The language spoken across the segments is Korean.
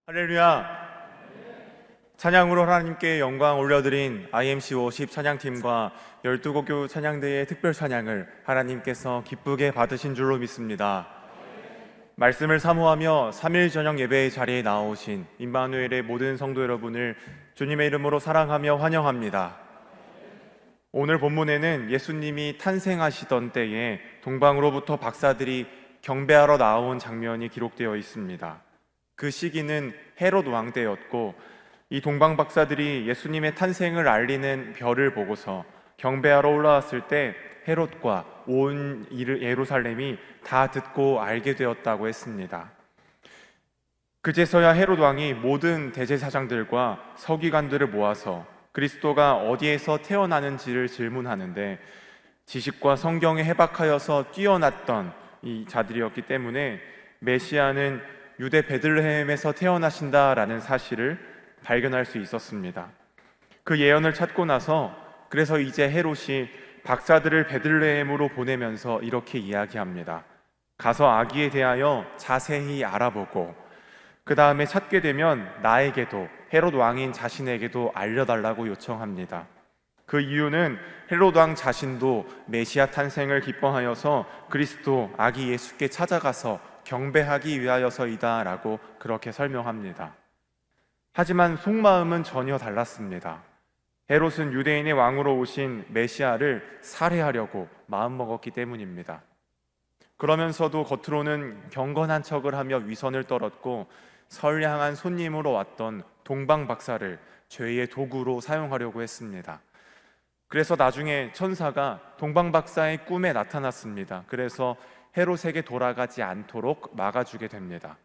할렐루야! 찬양으로 하나님께 영광 올려드린 IMC 워십 찬양팀과 12곡 교우 찬양대의 특별 찬양을 하나님께서 기쁘게 받으신 줄로 믿습니다. 말씀을 사모하며 3일 저녁 예배의 자리에 나오신 임마누엘의 모든 성도 여러분을 주님의 이름으로 사랑하며 환영합니다. 오늘 본문에는 예수님이 탄생하시던 때에 동방으로부터 박사들이 경배하러 나온 장면이 기록되어 있습니다. 그 시기는 헤롯 왕 때였고, 이 동방 박사들이 예수님의 탄생을 알리는 별을 보고서 경배하러 올라왔을 때 헤롯과 온 예루살렘이 다 듣고 알게 되었다고 했습니다. 그제서야 헤롯 왕이 모든 대제사장들과 서기관들을 모아서 그리스도가 어디에서 태어나는지를 질문하는데, 지식과 성경에 해박하여서 뛰어났던 이 자들이었기 때문에 메시아는 유대 베들레헴에서 태어나신다라는 사실을 발견할 수 있었습니다. 그 예언을 찾고 나서 그래서 이제 헤롯이 박사들을 베들레헴으로 보내면서 이렇게 이야기합니다. 가서 아기에 대하여 자세히 알아보고 그 다음에 찾게 되면 나에게도, 헤롯 왕인 자신에게도 알려달라고 요청합니다. 그 이유는 헤롯 왕 자신도 메시아 탄생을 기뻐하여서 그리스도 아기 예수께 찾아가서 경배하기 위하여서이다 라고 그렇게 설명합니다. 하지만 속마음은 전혀 달랐습니다. 헤롯은 유대인의 왕으로 오신 메시아를 살해하려고 마음먹었기 때문입니다. 그러면서도 겉으로는 경건한 척을 하며 위선을 떨었고, 선량한 손님으로 왔던 동방 박사를 죄의 도구로 사용하려고 했습니다. 그래서 나중에 천사가 동방 박사의 꿈에 나타났습니다. 그래서 헤롯에게 돌아가지 않도록 막아주게 됩니다.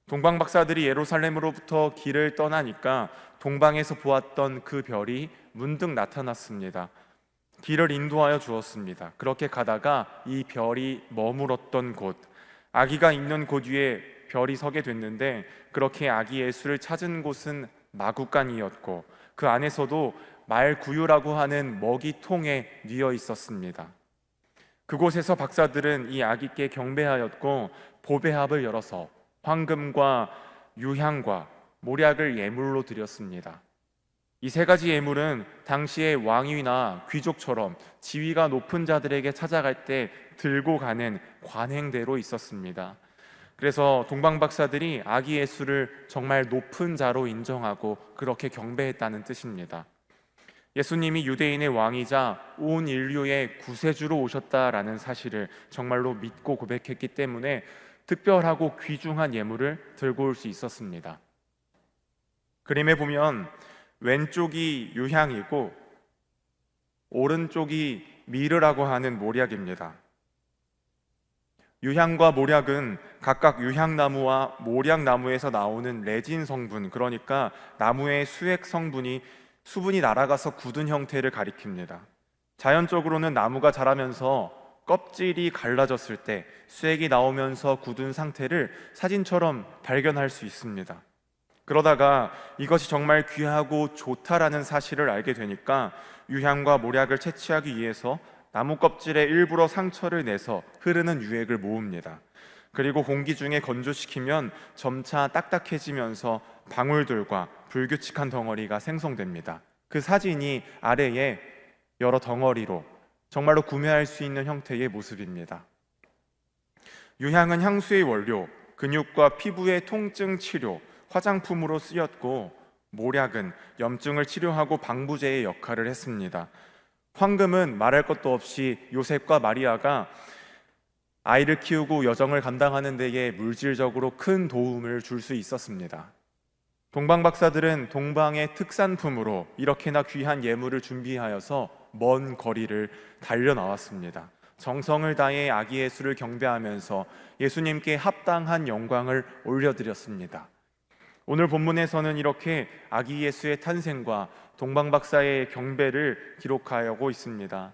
동방 박사들이 예루살렘으로부터 길을 떠나니까 동방에서 보았던 그 별이 문득 나타났습니다. 길을 인도하여 주었습니다. 그렇게 가다가 이 별이 머물었던 곳, 아기가 있는 곳 위에 별이 서게 됐는데, 그렇게 아기 예수를 찾은 곳은 마구간이었고 그 안에서도 말구유라고 하는 먹이통에 뉘어 있었습니다. 그곳에서 박사들은 이 아기께 경배하였고 보배합을 열어서 황금과 유향과 몰약을 예물로 드렸습니다. 이 세 가지 예물은 당시의 왕위나 귀족처럼 지위가 높은 자들에게 찾아갈 때 들고 가는 관행대로 있었습니다. 그래서 동방 박사들이 아기 예수를 정말 높은 자로 인정하고 그렇게 경배했다는 뜻입니다. 예수님이 유대인의 왕이자 온 인류의 구세주로 오셨다라는 사실을 정말로 믿고 고백했기 때문에 특별하고 귀중한 예물을 들고 올 수 있었습니다. 그림에 보면 왼쪽이 유향이고 오른쪽이 미르라고 하는 몰약입니다. 유향과 몰약은 각각 유향나무와 몰약나무에서 나오는 레진 성분, 그러니까 나무의 수액 성분이 수분이 날아가서 굳은 형태를 가리킵니다. 자연적으로는 나무가 자라면서 껍질이 갈라졌을 때 수액이 나오면서 굳은 상태를 사진처럼 발견할 수 있습니다. 그러다가 이것이 정말 귀하고 좋다라는 사실을 알게 되니까 유향과 몰약을 채취하기 위해서 나무 껍질에 일부러 상처를 내서 흐르는 유액을 모읍니다. 그리고 공기 중에 건조시키면 점차 딱딱해지면서 방울들과 불규칙한 덩어리가 생성됩니다. 그 사진이 아래에 여러 덩어리로 정말로 구매할 수 있는 형태의 모습입니다. 유향은 향수의 원료, 근육과 피부의 통증 치료, 화장품으로 쓰였고, 몰약은 염증을 치료하고 방부제의 역할을 했습니다. 황금은 말할 것도 없이 요셉과 마리아가 아이를 키우고 여정을 감당하는 데에 물질적으로 큰 도움을 줄 수 있었습니다. 동방 박사들은 동방의 특산품으로 이렇게나 귀한 예물을 준비하여서 먼 거리를 달려 나왔습니다. 정성을 다해 아기 예수를 경배하면서 예수님께 합당한 영광을 올려드렸습니다. 오늘 본문에서는 이렇게 아기 예수의 탄생과 동방 박사의 경배를 기록하고 있습니다.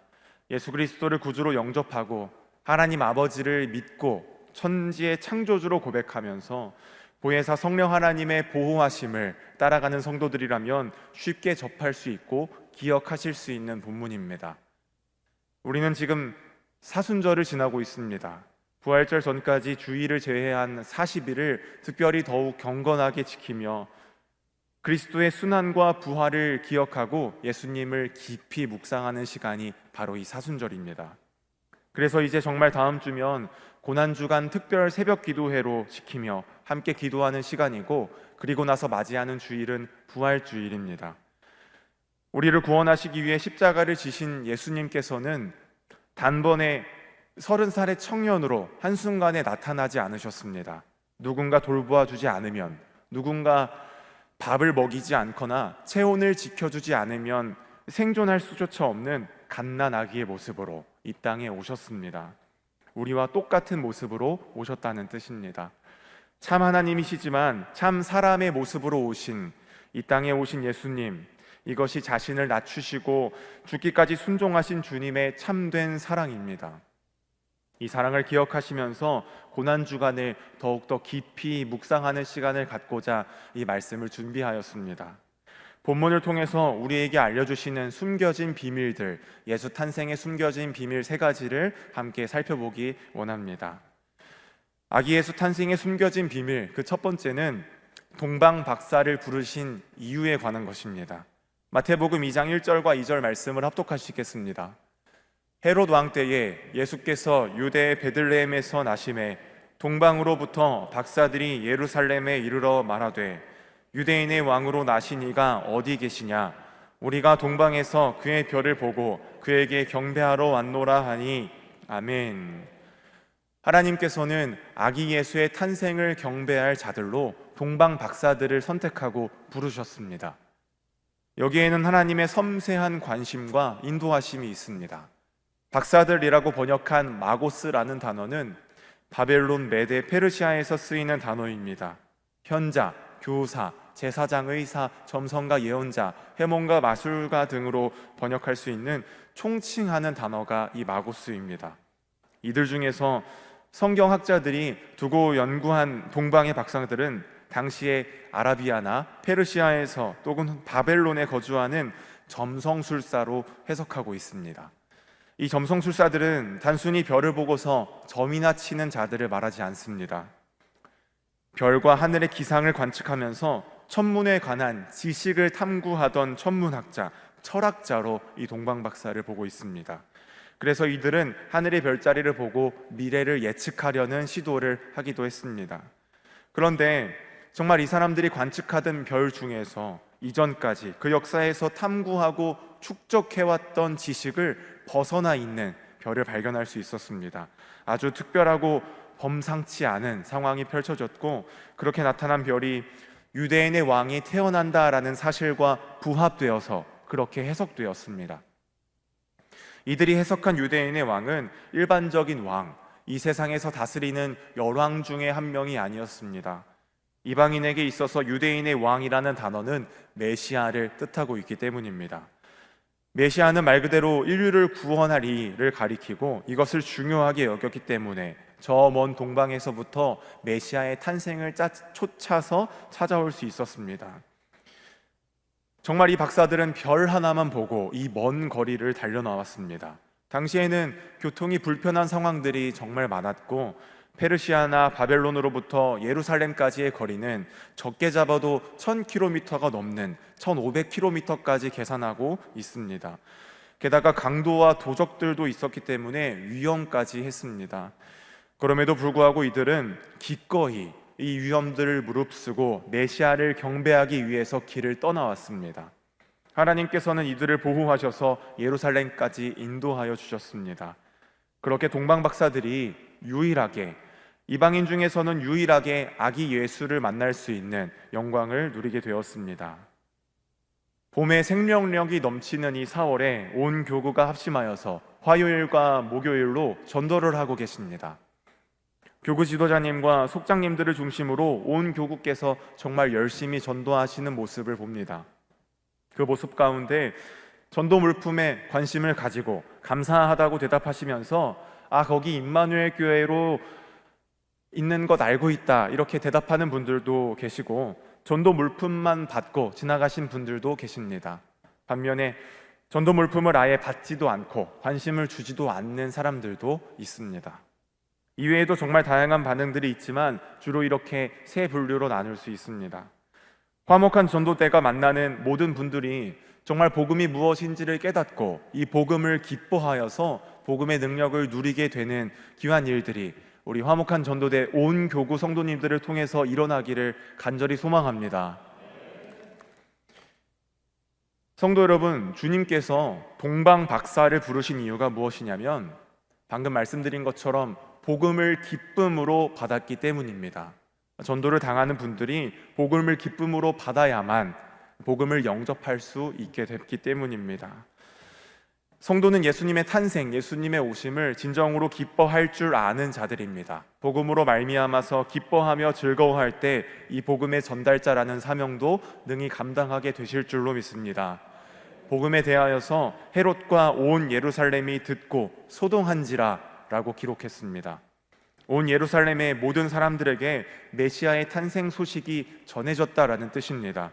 예수 그리스도를 구주로 영접하고 하나님 아버지를 믿고 천지의 창조주로 고백하면서 보혜사 성령 하나님의 보호하심을 따라가는 성도들이라면 쉽게 접할 수 있고 기억하실 수 있는 본문입니다. 우리는 지금 사순절을 지나고 있습니다. 부활절 전까지 주일을 제외한 40일을 특별히 더욱 경건하게 지키며 그리스도의 순환과 부활을 기억하고 예수님을 깊이 묵상하는 시간이 바로 이 사순절입니다. 그래서 이제 정말 다음 주면 고난주간 특별 새벽 기도회로 지키며 함께 기도하는 시간이고, 그리고 나서 맞이하는 주일은 부활주일입니다. 우리를 구원하시기 위해 십자가를 지신 예수님께서는 단번에 30살의 청년으로 한순간에 나타나지 않으셨습니다. 누군가 돌보아 주지 않으면, 누군가 밥을 먹이지 않거나 체온을 지켜주지 않으면 생존할 수조차 없는 갓난 아기의 모습으로 이 땅에 오셨습니다. 우리와 똑같은 모습으로 오셨다는 뜻입니다. 참 하나님이시지만 참 사람의 모습으로 오신 이 땅에 오신 예수님, 이것이 자신을 낮추시고 죽기까지 순종하신 주님의 참된 사랑입니다. 이 사랑을 기억하시면서 고난주간을 더욱더 깊이 묵상하는 시간을 갖고자 이 말씀을 준비하였습니다. 본문을 통해서 우리에게 알려주시는 숨겨진 비밀들, 예수 탄생에 숨겨진 비밀 3가지를 함께 살펴보기 원합니다. 아기 예수 탄생에 숨겨진 비밀, 그 첫 번째는 동방 박사를 부르신 이유에 관한 것입니다. 마태복음 2장 1절과 2절 말씀을 합독하시겠습니다. 헤롯 왕 때에 예수께서 유대 베들레헴에서 나심에 동방으로부터 박사들이 예루살렘에 이르러 말하되 유대인의 왕으로 나신 이가 어디 계시냐? 우리가 동방에서 그의 별을 보고 그에게 경배하러 왔노라 하니 아멘. 하나님께서는 아기 예수의 탄생을 경배할 자들로 동방 박사들을 선택하고 부르셨습니다. 여기에는 하나님의 섬세한 관심과 인도하심이 있습니다. 박사들이라고 번역한 마고스라는 단어는 바벨론, 메데, 페르시아에서 쓰이는 단어입니다. 현자, 교사, 제사장, 의사, 점성가, 예언자, 해몽가, 마술가 등으로 번역할 수 있는 총칭하는 단어가 이 마고스입니다. 이들 중에서 성경학자들이 두고 연구한 동방의 박사들은 당시에 아라비아나 페르시아에서 또는 바벨론에 거주하는 점성술사로 해석하고 있습니다. 이 점성술사들은 단순히 별을 보고서 점이나 치는 자들을 말하지 않습니다. 별과 하늘의 기상을 관측하면서 천문에 관한 지식을 탐구하던 천문학자, 철학자로 이 동방박사를 보고 있습니다. 그래서 이들은 하늘의 별자리를 보고 미래를 예측하려는 시도를 하기도 했습니다. 그런데 정말 이 사람들이 관측하던 별 중에서 이전까지 그 역사에서 탐구하고 축적해왔던 지식을 벗어나 있는 별을 발견할 수 있었습니다. 아주 특별하고 범상치 않은 상황이 펼쳐졌고, 그렇게 나타난 별이 유대인의 왕이 태어난다라는 사실과 부합되어서 그렇게 해석되었습니다. 이들이 해석한 유대인의 왕은 일반적인 왕, 이 세상에서 다스리는 열왕 중에 한 명이 아니었습니다. 이방인에게 있어서 유대인의 왕이라는 단어는 메시아를 뜻하고 있기 때문입니다. 메시아는 말 그대로 인류를 구원할 이를 가리키고 이것을 중요하게 여겼기 때문에 저 먼 동방에서부터 메시아의 탄생을 쫓아서 찾아올 수 있었습니다. 정말 이 박사들은 별 하나만 보고 이 먼 거리를 달려나왔습니다. 당시에는 교통이 불편한 상황들이 정말 많았고, 페르시아나 바벨론으로부터 예루살렘까지의 거리는 적게 잡아도 1000km가 넘는 1500km까지 계산하고 있습니다. 게다가 강도와 도적들도 있었기 때문에 위험까지 했습니다. 그럼에도 불구하고 이들은 기꺼이 이 위험들을 무릅쓰고 메시아를 경배하기 위해서 길을 떠나왔습니다. 하나님께서는 이들을 보호하셔서 예루살렘까지 인도하여 주셨습니다. 그렇게 동방박사들이 유일하게, 이방인 중에서는 유일하게 아기 예수를 만날 수 있는 영광을 누리게 되었습니다. 봄의 생명력이 넘치는 이 4월에 온 교구가 합심하여서 화요일과 목요일로 전도를 하고 계십니다. 교구 지도자님과 속장님들을 중심으로 온 교구께서 정말 열심히 전도하시는 모습을 봅니다. 그 모습 가운데 전도 물품에 관심을 가지고 감사하다고 대답하시면서 거기 임마누엘 교회로 있는 것 알고 있다, 이렇게 대답하는 분들도 계시고, 전도 물품만 받고 지나가신 분들도 계십니다. 반면에 전도 물품을 아예 받지도 않고 관심을 주지도 않는 사람들도 있습니다. 이외에도 정말 다양한 반응들이 있지만 주로 이렇게 세 분류로 나눌 수 있습니다. 화목한 전도대가 만나는 모든 분들이 정말 복음이 무엇인지를 깨닫고 이 복음을 기뻐하여서 복음의 능력을 누리게 되는 귀한 일들이 우리 화목한 전도대 온 교구 성도님들을 통해서 일어나기를 간절히 소망합니다. 성도 여러분, 주님께서 동방 박사를 부르신 이유가 무엇이냐면 방금 말씀드린 것처럼 복음을 기쁨으로 받았기 때문입니다. 전도를 당하는 분들이 복음을 기쁨으로 받아야만 복음을 영접할 수 있게 됐기 때문입니다. 성도는 예수님의 탄생, 예수님의 오심을 진정으로 기뻐할 줄 아는 자들입니다. 복음으로 말미암아서 기뻐하며 즐거워할 때 이 복음의 전달자라는 사명도 능히 감당하게 되실 줄로 믿습니다. 복음에 대하여서 헤롯과 온 예루살렘이 듣고 소동한지라 라고 기록했습니다. 온 예루살렘의 모든 사람들에게 메시아의 탄생 소식이 전해졌다라는 뜻입니다.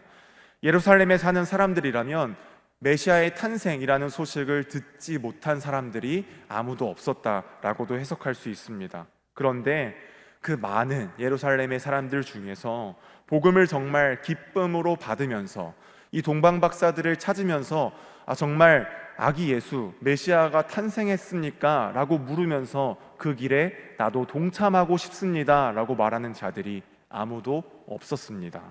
예루살렘에 사는 사람들이라면 메시아의 탄생이라는 소식을 듣지 못한 사람들이 아무도 없었다라고도 해석할 수 있습니다. 그런데 그 많은 예루살렘의 사람들 중에서 복음을 정말 기쁨으로 받으면서 이 동방박사들을 찾으면서 정말 아기 예수, 메시아가 탄생했습니까? 라고 물으면서 그 길에 나도 동참하고 싶습니다 라고 말하는 자들이 아무도 없었습니다.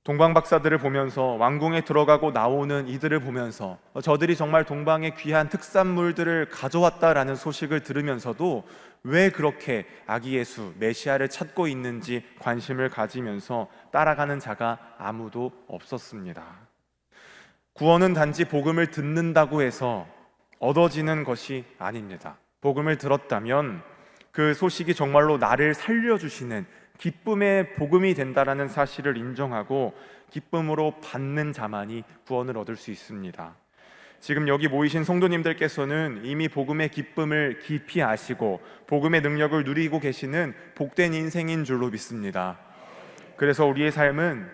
동방박사들을 보면서 왕궁에 들어가고 나오는 이들을 보면서 저들이 정말 동방의 귀한 특산물들을 가져왔다라는 소식을 들으면서도 왜 그렇게 아기 예수, 메시아를 찾고 있는지 관심을 가지면서 따라가는 자가 아무도 없었습니다. 구원은 단지 복음을 듣는다고 해서 얻어지는 것이 아닙니다. 복음을 들었다면 그 소식이 정말로 나를 살려주시는 기쁨의 복음이 된다라는 사실을 인정하고 기쁨으로 받는 자만이 구원을 얻을 수 있습니다. 지금 여기 모이신 성도님들께서는 이미 복음의 기쁨을 깊이 아시고 복음의 능력을 누리고 계시는 복된 인생인 줄로 믿습니다. 그래서 우리의 삶은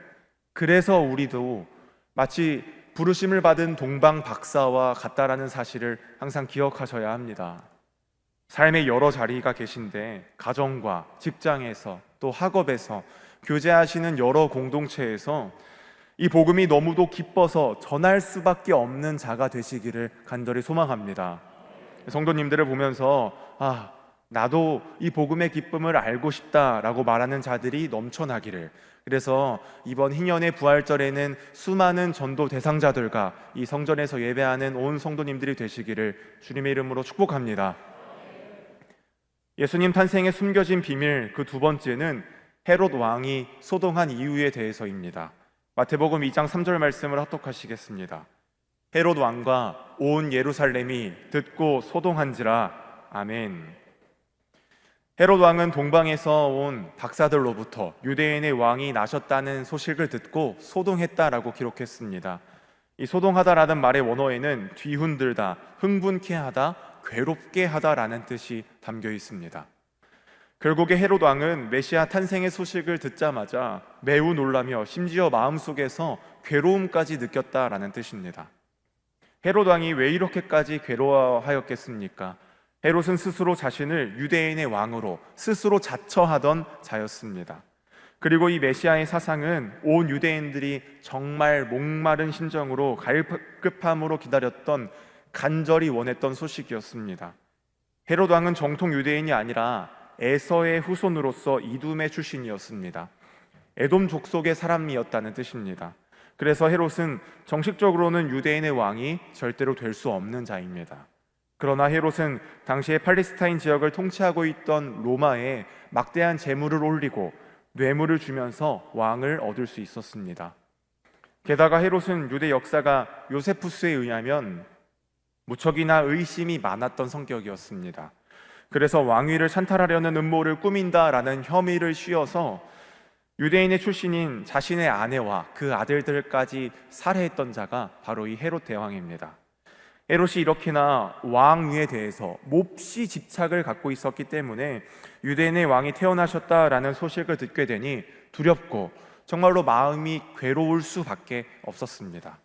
우리도 마치 부르심을 받은 동방 박사와 같다라는 사실을 항상 기억하셔야 합니다. 삶의 여러 자리가 계신데 가정과 직장에서 또 학업에서 교제하시는 여러 공동체에서 이 복음이 너무도 기뻐서 전할 수밖에 없는 자가 되시기를 간절히 소망합니다. 성도님들을 보면서 나도 이 복음의 기쁨을 알고 싶다라고 말하는 자들이 넘쳐나기를, 그래서 이번 희년의 부활절에는 수많은 전도 대상자들과 이 성전에서 예배하는 온 성도님들이 되시기를 주님의 이름으로 축복합니다. 예수님 탄생에 숨겨진 비밀 그 두 번째는 헤롯 왕이 소동한 이유에 대해서입니다. 마태복음 2장 3절 말씀을 합독하시겠습니다. 헤롯 왕과 온 예루살렘이 듣고 소동한지라. 아멘. 헤롯 왕은 동방에서 온 박사들로부터 유대인의 왕이 나셨다는 소식을 듣고 소동했다라고 기록했습니다. 이 소동하다라는 말의 원어에는 뒤흔들다, 흥분케 하다, 괴롭게 하다라는 뜻이 담겨 있습니다. 결국에 헤롯 왕은 메시아 탄생의 소식을 듣자마자 매우 놀라며 심지어 마음속에서 괴로움까지 느꼈다라는 뜻입니다. 헤롯 왕이 왜 이렇게까지 괴로워하였겠습니까? 헤롯은 스스로 자신을 유대인의 왕으로 스스로 자처하던 자였습니다. 그리고 이 메시아의 사상은 온 유대인들이 정말 목마른 심정으로 갈급함으로 기다렸던, 간절히 원했던 소식이었습니다. 헤롯 왕은 정통 유대인이 아니라 에서의 후손으로서 이둠의 출신이었습니다. 에돔 족속의 사람이었다는 뜻입니다. 그래서 헤롯은 정식적으로는 유대인의 왕이 절대로 될 수 없는 자입니다. 그러나 헤롯은 당시에 팔레스타인 지역을 통치하고 있던 로마에 막대한 재물을 올리고 뇌물을 주면서 왕을 얻을 수 있었습니다. 게다가 헤롯은 유대 역사가 요세푸스에 의하면 무척이나 의심이 많았던 성격이었습니다. 그래서 왕위를 찬탈하려는 음모를 꾸민다라는 혐의를 씌워서 유대인의 출신인 자신의 아내와 그 아들들까지 살해했던 자가 바로 이 헤롯 대왕입니다. 헤롯이 이렇게나 왕위에 대해서 몹시 집착을 갖고 있었기 때문에 유대인의 왕이 태어나셨다라는 소식을 듣게 되니 두렵고 정말로 마음이 괴로울 수밖에 없었습니다.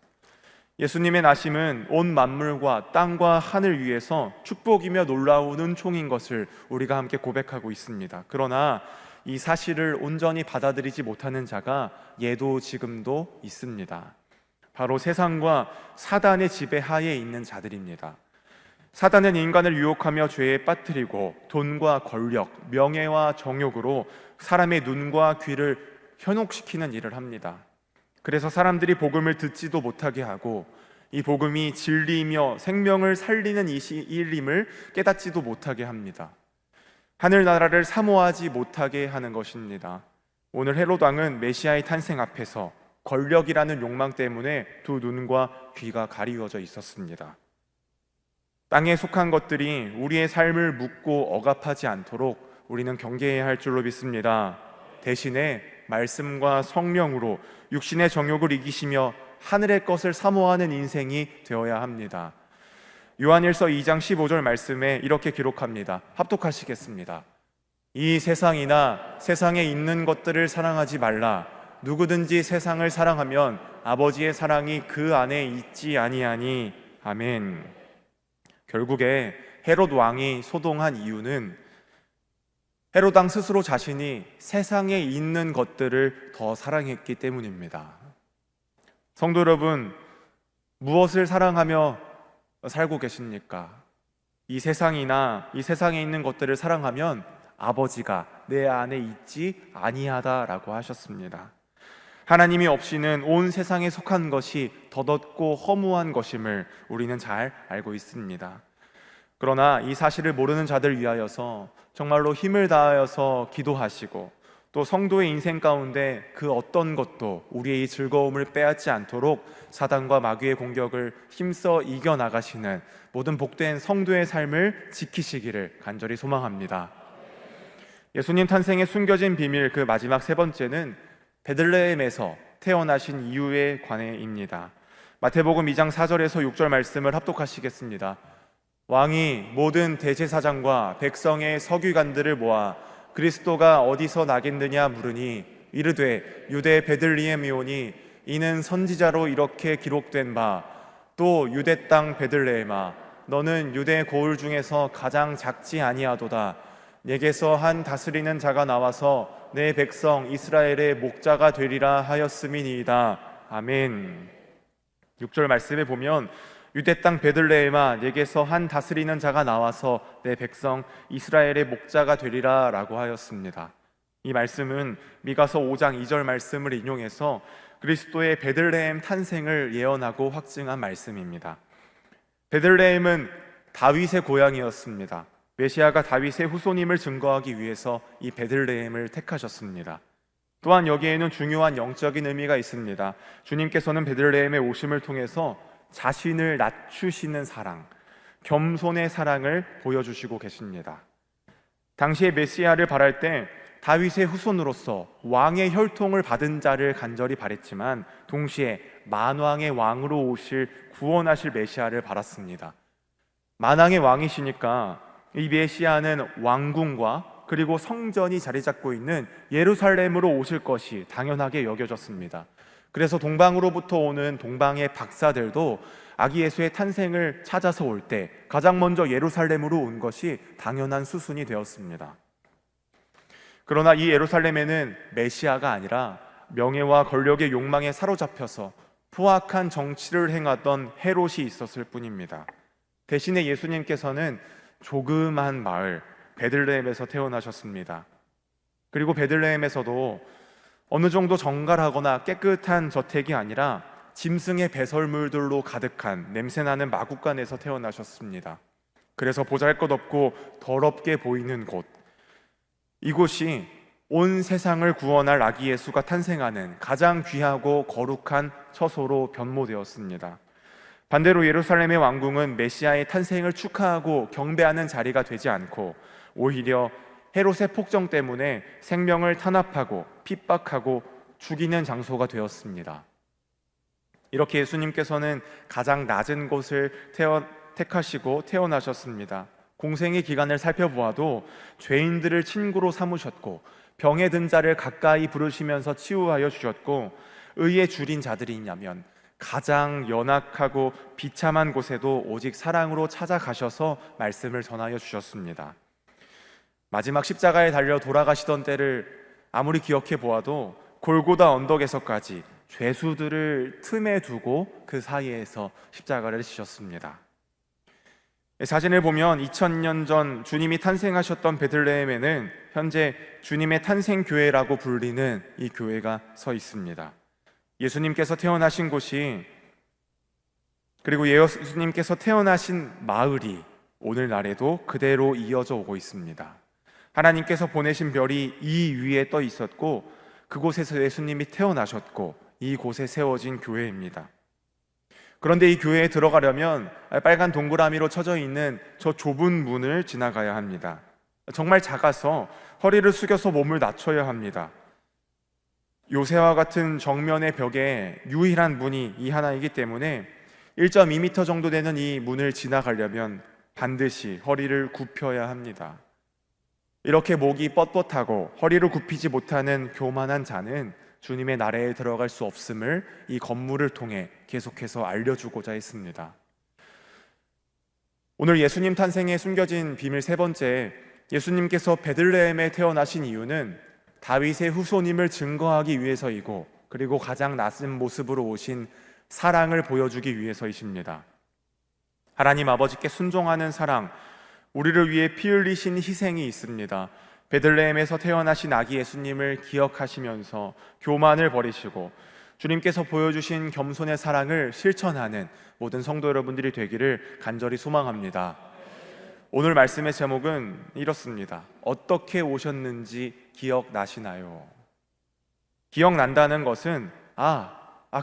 예수님의 나심은 온 만물과 땅과 하늘 위에서 축복이며 놀라운 은총인 것을 우리가 함께 고백하고 있습니다. 그러나 이 사실을 온전히 받아들이지 못하는 자가 예도 지금도 있습니다. 바로 세상과 사단의 지배하에 있는 자들입니다. 사단은 인간을 유혹하며 죄에 빠뜨리고 돈과 권력, 명예와 정욕으로 사람의 눈과 귀를 현혹시키는 일을 합니다. 그래서 사람들이 복음을 듣지도 못하게 하고 이 복음이 진리이며 생명을 살리는 일임을 깨닫지도 못하게 합니다. 하늘나라를 사모하지 못하게 하는 것입니다. 오늘 헤롯 왕은 메시아의 탄생 앞에서 권력이라는 욕망 때문에 두 눈과 귀가 가리워져 있었습니다. 땅에 속한 것들이 우리의 삶을 묻고 억압하지 않도록 우리는 경계해야 할 줄로 믿습니다. 대신에 말씀과 성령으로 육신의 정욕을 이기시며 하늘의 것을 사모하는 인생이 되어야 합니다. 요한일서 2장 15절 말씀에 이렇게 기록합니다. 합독하시겠습니다. 이 세상이나 세상에 있는 것들을 사랑하지 말라. 누구든지 세상을 사랑하면 아버지의 사랑이 그 안에 있지 아니하니. 아멘. 결국에 헤롯 왕이 소동한 이유는 헤롯 왕 스스로 자신이 세상에 있는 것들을 더 사랑했기 때문입니다. 성도 여러분, 무엇을 사랑하며 살고 계십니까? 이 세상이나 이 세상에 있는 것들을 사랑하면 아버지가 내 안에 있지 아니하다라고 하셨습니다. 하나님이 없이는 온 세상에 속한 것이 덧없고 허무한 것임을 우리는 잘 알고 있습니다. 그러나 이 사실을 모르는 자들 위하여서 정말로 힘을 다하여서 기도하시고 또 성도의 인생 가운데 그 어떤 것도 우리의 즐거움을 빼앗지 않도록 사단과 마귀의 공격을 힘써 이겨나가시는 모든 복된 성도의 삶을 지키시기를 간절히 소망합니다. 예수님 탄생의 숨겨진 비밀, 그 마지막 세 번째는 베들레헴에서 태어나신 이유에 관해입니다. 마태복음 2장 4절에서 6절 말씀을 합독하시겠습니다. 왕이 모든 대제사장과 백성의 서기관들을 모아 그리스도가 어디서 나겠느냐 물으니 이르되 유대 베들레헴이오니 이는 선지자로 이렇게 기록된 바 또 유대 땅 베들레헴아 너는 유대 고을 중에서 가장 작지 아니하도다. 내게서 한 다스리는 자가 나와서 내 백성 이스라엘의 목자가 되리라 하였음이니이다. 아멘. 6절 말씀에 보면 유대 땅 베들레헴아 내게서 한 다스리는 자가 나와서 내 백성 이스라엘의 목자가 되리라 라고 하였습니다. 이 말씀은 미가서 5장 2절 말씀을 인용해서 그리스도의 베들레헴 탄생을 예언하고 확증한 말씀입니다. 베들레헴은 다윗의 고향이었습니다. 메시아가 다윗의 후손임을 증거하기 위해서 이 베들레헴을 택하셨습니다. 또한 여기에는 중요한 영적인 의미가 있습니다. 주님께서는 베들레헴에 오심을 통해서 자신을 낮추시는 사랑, 겸손의 사랑을 보여주시고 계십니다. 당시에 메시아를 바랄 때 다윗의 후손으로서 왕의 혈통을 받은 자를 간절히 바랬지만 동시에 만왕의 왕으로 오실 구원하실 메시아를 바랐습니다. 만왕의 왕이시니까 이 메시아는 왕궁과 그리고 성전이 자리 잡고 있는 예루살렘으로 오실 것이 당연하게 여겨졌습니다. 그래서 동방으로부터 오는 동방의 박사들도 아기 예수의 탄생을 찾아서 올 때 가장 먼저 예루살렘으로 온 것이 당연한 수순이 되었습니다. 그러나 이 예루살렘에는 메시아가 아니라 명예와 권력의 욕망에 사로잡혀서 포악한 정치를 행하던 헤롯이 있었을 뿐입니다. 대신에 예수님께서는 조그만 마을 베들레헴에서 태어나셨습니다. 그리고 베들레헴에서도 어느 정도 정갈하거나 깨끗한 저택이 아니라 짐승의 배설물들로 가득한 냄새나는 마구간에서 태어나셨습니다. 그래서 보잘것없고 더럽게 보이는 곳, 이곳이 온 세상을 구원할 아기 예수가 탄생하는 가장 귀하고 거룩한 처소로 변모되었습니다. 반대로 예루살렘의 왕궁은 메시아의 탄생을 축하하고 경배하는 자리가 되지 않고 오히려 헤롯의 폭정 때문에 생명을 탄압하고 핍박하고 죽이는 장소가 되었습니다. 이렇게 예수님께서는 가장 낮은 곳을 택하시고 태어나셨습니다. 공생의 기간을 살펴보아도 죄인들을 친구로 삼으셨고 병에 든 자를 가까이 부르시면서 치유하여 주셨고 의에 줄인 자들이 있냐면 가장 연약하고 비참한 곳에도 오직 사랑으로 찾아가셔서 말씀을 전하여 주셨습니다. 마지막 십자가에 달려 돌아가시던 때를 아무리 기억해 보아도 골고다 언덕에서까지 죄수들을 틈에 두고 그 사이에서 십자가를 지셨습니다. 사진을 보면 2000년 전 주님이 탄생하셨던 베들레헴에는 현재 주님의 탄생교회라고 불리는 이 교회가 서 있습니다. 예수님께서 태어나신 곳이, 그리고 예수님께서 태어나신 마을이 오늘날에도 그대로 이어져 오고 있습니다. 하나님께서 보내신 별이 이 위에 떠 있었고 그곳에서 예수님이 태어나셨고 이곳에 세워진 교회입니다. 그런데 이 교회에 들어가려면 빨간 동그라미로 쳐져 있는 저 좁은 문을 지나가야 합니다. 정말 작아서 허리를 숙여서 몸을 낮춰야 합니다. 요새와 같은 정면의 벽에 유일한 문이 이 하나이기 때문에 1.2m 정도 되는 이 문을 지나가려면 반드시 허리를 굽혀야 합니다. 이렇게 목이 뻣뻣하고 허리를 굽히지 못하는 교만한 자는 주님의 나라에 들어갈 수 없음을 이 건물을 통해 계속해서 알려주고자 했습니다. 오늘 예수님 탄생에 숨겨진 비밀 세 번째, 예수님께서 베들레헴에 태어나신 이유는 다윗의 후손임을 증거하기 위해서이고, 그리고 가장 낮은 모습으로 오신 사랑을 보여주기 위해서이십니다. 하나님 아버지께 순종하는 사랑, 우리를 위해 피 흘리신 희생이 있습니다. 베들레헴에서 태어나신 아기 예수님을 기억하시면서 교만을 버리시고 주님께서 보여주신 겸손의 사랑을 실천하는 모든 성도 여러분들이 되기를 간절히 소망합니다. 오늘 말씀의 제목은 이렇습니다. 어떻게 오셨는지 기억나시나요? 기억난다는 것은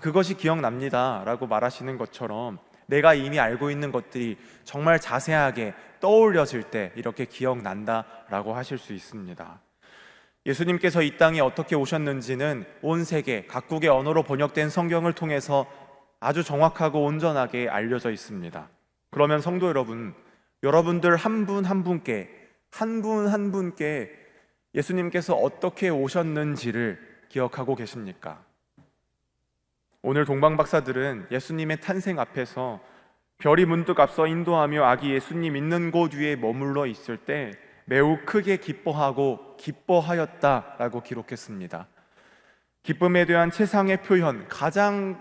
그것이 기억납니다 라고 말하시는 것처럼 내가 이미 알고 있는 것들이 정말 자세하게 떠올려질 때 이렇게 기억난다라고 하실 수 있습니다. 예수님께서 이 땅에 어떻게 오셨는지는 온 세계 각국의 언어로 번역된 성경을 통해서 아주 정확하고 온전하게 알려져 있습니다. 그러면 성도 여러분, 여러분들 한 분 한 분께 예수님께서 어떻게 오셨는지를 기억하고 계십니까? 오늘 동방박사들은 예수님의 탄생 앞에서 별이 문득 앞서 인도하며 아기 예수님 있는 곳 위에 머물러 있을 때 매우 크게 기뻐하고 기뻐하였다라고 기록했습니다. 기쁨에 대한 최상의 표현, 가장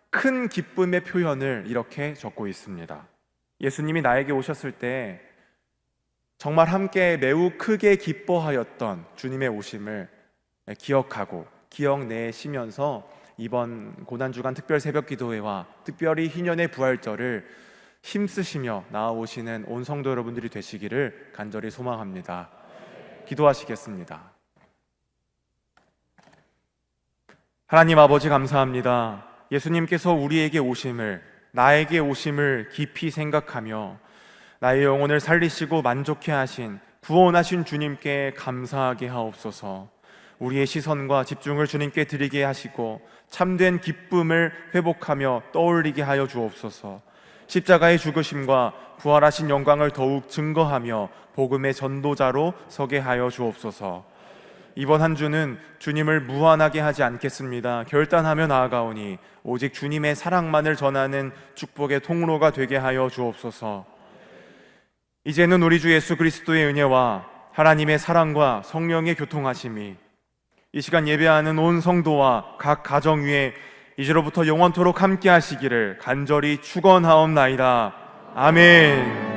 큰 기쁨의 표현을 이렇게 적고 있습니다. 예수님이 나에게 오셨을 때 정말 함께 매우 크게 기뻐하였던 주님의 오심을 기억하고 기억내시면서 이번 고난주간 특별 새벽기도회와 특별히 희년의 부활절을 힘쓰시며 나아오시는 온 성도 여러분들이 되시기를 간절히 소망합니다. 기도하시겠습니다. 하나님 아버지 감사합니다. 예수님께서 우리에게 오심을, 나에게 오심을 깊이 생각하며 나의 영혼을 살리시고 만족해 하신, 구원하신 주님께 감사하게 하옵소서. 우리의 시선과 집중을 주님께 드리게 하시고 참된 기쁨을 회복하며 떠올리게 하여 주옵소서. 십자가의 죽으심과 부활하신 영광을 더욱 증거하며 복음의 전도자로 서게 하여 주옵소서. 이번 한 주는 주님을 무한하게 하지 않겠습니다. 결단하며 나아가오니 오직 주님의 사랑만을 전하는 축복의 통로가 되게 하여 주옵소서. 이제는 우리 주 예수 그리스도의 은혜와 하나님의 사랑과 성령의 교통하심이 이 시간 예배하는 온 성도와 각 가정 위에 이제로부터 영원토록 함께 하시기를 간절히 축원하옵나이다. 아멘.